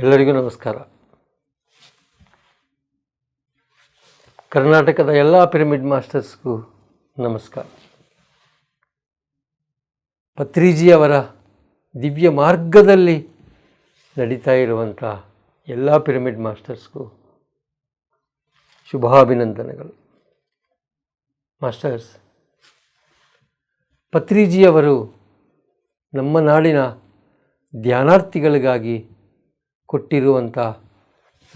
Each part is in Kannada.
ಎಲ್ಲರಿಗೂ ನಮಸ್ಕಾರ. ಕರ್ನಾಟಕದ ಎಲ್ಲ ಪಿರಮಿಡ್ ಮಾಸ್ಟರ್ಸ್ಗೂ ನಮಸ್ಕಾರ. ಪತ್ರಿಜಿಯವರ ದಿವ್ಯ ಮಾರ್ಗದಲ್ಲಿ ನಡೀತಾ ಇರುವಂಥ ಎಲ್ಲ ಪಿರಮಿಡ್ ಮಾಸ್ಟರ್ಸ್ಗೂ ಶುಭಾಭಿನಂದನೆಗಳು. ಮಾಸ್ಟರ್ಸ್, ಪತ್ರಿಜಿಯವರು ನಮ್ಮ ನಾಡಿನ ಧ್ಯಾನಾರ್ಥಿಗಳಿಗಾಗಿ ಕೊಟ್ಟಿರುವಂಥ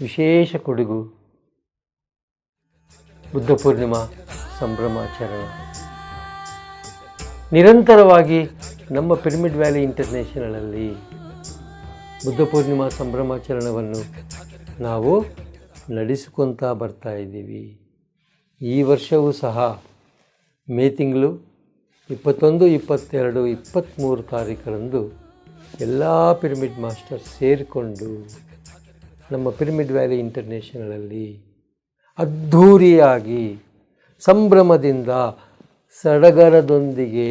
ವಿಶೇಷ ಕೊಡುಗು ಬುದ್ಧ ಪೂರ್ಣಿಮಾ ಸಂಭ್ರಮಾಚರಣೆ. ನಿರಂತರವಾಗಿ ನಮ್ಮ ಪಿರಮಿಡ್ ವ್ಯಾಲಿ ಇಂಟರ್ನ್ಯಾಷನಲಲ್ಲಿ ಬುದ್ಧ ಪೂರ್ಣಿಮಾ ಸಂಭ್ರಮಾಚರಣೆಯನ್ನು ನಾವು ನಡೆಸಿಕೊಳ್ತಾ ಬರ್ತಾ ಇದ್ದೀವಿ. ಈ ವರ್ಷವೂ ಸಹ ಮೇ ತಿಂಗಳು 21, 22, 23 ತಾರೀಖರಂದು ಎಲ್ಲ ಪಿರಮಿಡ್ ಮಾಸ್ಟರ್ಸ್ ಸೇರಿಕೊಂಡು ನಮ್ಮ ಪಿರಮಿಡ್ ವ್ಯಾಲಿ ಇಂಟರ್ನ್ಯಾಷನಲಲ್ಲಿ ಅದ್ಧೂರಿಯಾಗಿ ಸಂಭ್ರಮದಿಂದ ಸಡಗರದೊಂದಿಗೆ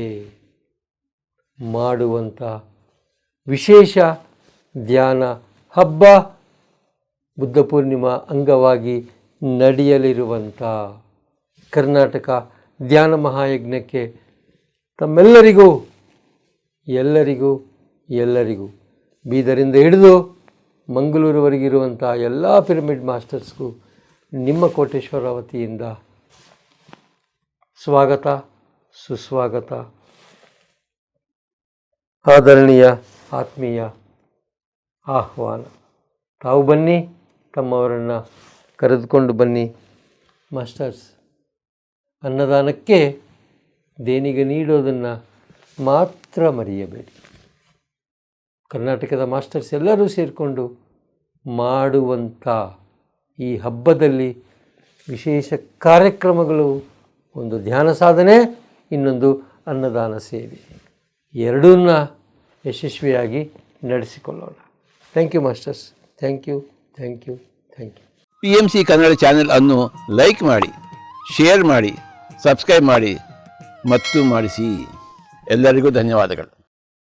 ಮಾಡುವಂಥ ವಿಶೇಷ ಧ್ಯಾನ ಹಬ್ಬ ಬುದ್ಧ ಪೂರ್ಣಿಮಾ ಅಂಗವಾಗಿ ನಡೆಯಲಿರುವಂಥ ಕರ್ನಾಟಕ ಧ್ಯಾನ ಮಹಾಯಜ್ಞಕ್ಕೆ ತಮ್ಮೆಲ್ಲರಿಗೂ ಎಲ್ಲರಿಗೂ ಬೀದರಿಂದ ಹಿಡಿದು ಮಂಗಳೂರುವರೆಗಿರುವಂಥ ಎಲ್ಲ ಪಿರಮಿಡ್ ಮಾಸ್ಟರ್ಸ್ಗೂ ನಿಮ್ಮ ಕೋಟೇಶ್ವರ ವತಿಯಿಂದ ಸ್ವಾಗತ, ಸುಸ್ವಾಗತ, ಆದರಣೀಯ ಆತ್ಮೀಯ ಆಹ್ವಾನ. ತಾವು ಬನ್ನಿ, ತಮ್ಮವರನ್ನು ಕರೆದುಕೊಂಡು ಬನ್ನಿ. ಮಾಸ್ಟರ್ಸ್, ಅನ್ನದಾನಕ್ಕೆ ದೇಣಿಗೆ ನೀಡೋದನ್ನು ಮಾತ್ರ ಮರೆಯಬೇಡಿ. ಕರ್ನಾಟಕದ ಮಾಸ್ಟರ್ಸ್ ಎಲ್ಲರೂ ಸೇರಿಕೊಂಡು ಮಾಡುವಂಥ ಈ ಹಬ್ಬದಲ್ಲಿ ವಿಶೇಷ ಕಾರ್ಯಕ್ರಮಗಳು, ಒಂದು ಧ್ಯಾನ ಸಾಧನೆ, ಇನ್ನೊಂದು ಅನ್ನದಾನ ಸೇವೆ, ಎರಡನ್ನ ಯಶಸ್ವಿಯಾಗಿ ನಡೆಸಿಕೊಳ್ಳೋಣ. Thank you masters. Thank you. PMC Kannada channel ಅನ್ನು ಲೈಕ್ ಮಾಡಿ, ಶೇರ್ ಮಾಡಿ, ಸಬ್ಸ್ಕ್ರೈಬ್ ಮಾಡಿ ಮತ್ತು ಮಾಡಿಸಿ. ಎಲ್ಲರಿಗೂ ಧನ್ಯವಾದಗಳು.